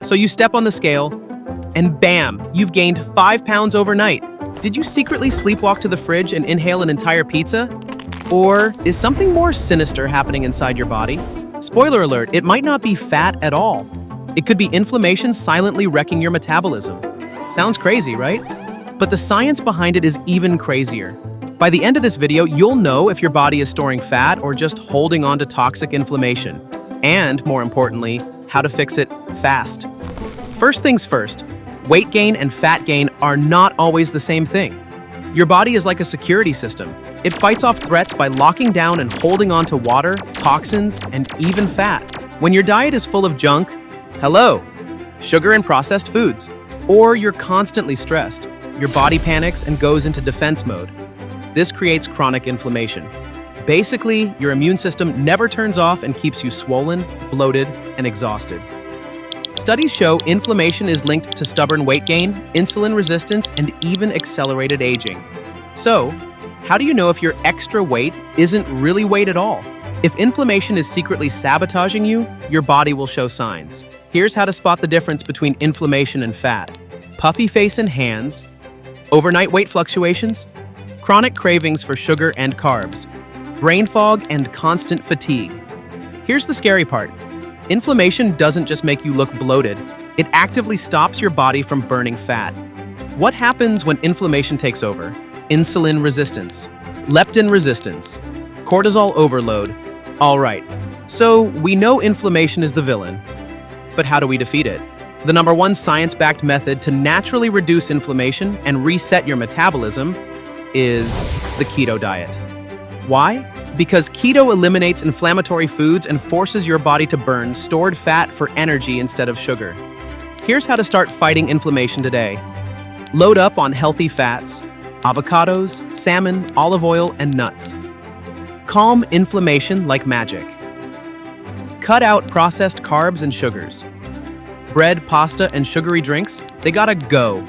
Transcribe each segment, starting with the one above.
So you step on the scale, and bam, you've gained 5 pounds overnight. Did you secretly sleepwalk to the fridge and inhale an entire pizza? Or is something more sinister happening inside your body? Spoiler alert, it might not be fat at all. It could be inflammation silently wrecking your metabolism. Sounds crazy, right? But the science behind it is even crazier. By the end of this video, you'll know if your body is storing fat or just holding on to toxic inflammation. And, more importantly, how to fix it fast. First things first, weight gain and fat gain are not always the same thing. Your body is like a security system. It fights off threats by locking down and holding on to water, toxins, and even fat. When your diet is full of junk, hello, sugar and processed foods, or you're constantly stressed, your body panics and goes into defense mode. This creates chronic inflammation. Basically, your immune system never turns off and keeps you swollen, bloated, and exhausted. Studies show inflammation is linked to stubborn weight gain, insulin resistance, and even accelerated aging. So, how do you know if your extra weight isn't really weight at all? If inflammation is secretly sabotaging you, your body will show signs. Here's how to spot the difference between inflammation and fat. Puffy face and hands, overnight weight fluctuations, chronic cravings for sugar and carbs, brain fog and constant fatigue. Here's the scary part. Inflammation doesn't just make you look bloated, it actively stops your body from burning fat. What happens when inflammation takes over? Insulin resistance, leptin resistance, cortisol overload. All right, so we know inflammation is the villain, but how do we defeat it? The number one science-backed method to naturally reduce inflammation and reset your metabolism is the keto diet. Why? Because keto eliminates inflammatory foods and forces your body to burn stored fat for energy instead of sugar. Here's how to start fighting inflammation today. Load up on healthy fats, avocados, salmon, olive oil, and nuts. Calm inflammation like magic. Cut out processed carbs and sugars. Bread, pasta, and sugary drinks, they gotta go.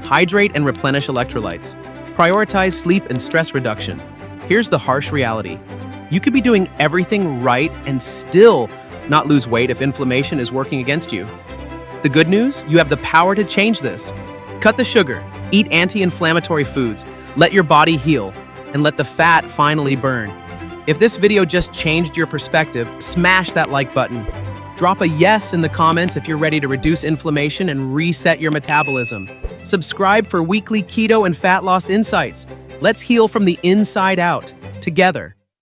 Hydrate and replenish electrolytes. Prioritize sleep and stress reduction. Here's the harsh reality. You could be doing everything right and still not lose weight if inflammation is working against you. The good news? You have the power to change this. Cut the sugar, eat anti-inflammatory foods, let your body heal, and let the fat finally burn. If this video just changed your perspective, smash that like button. Drop a yes in the comments if you're ready to reduce inflammation and reset your metabolism. Subscribe for weekly keto and fat loss insights. Let's heal from the inside out, together.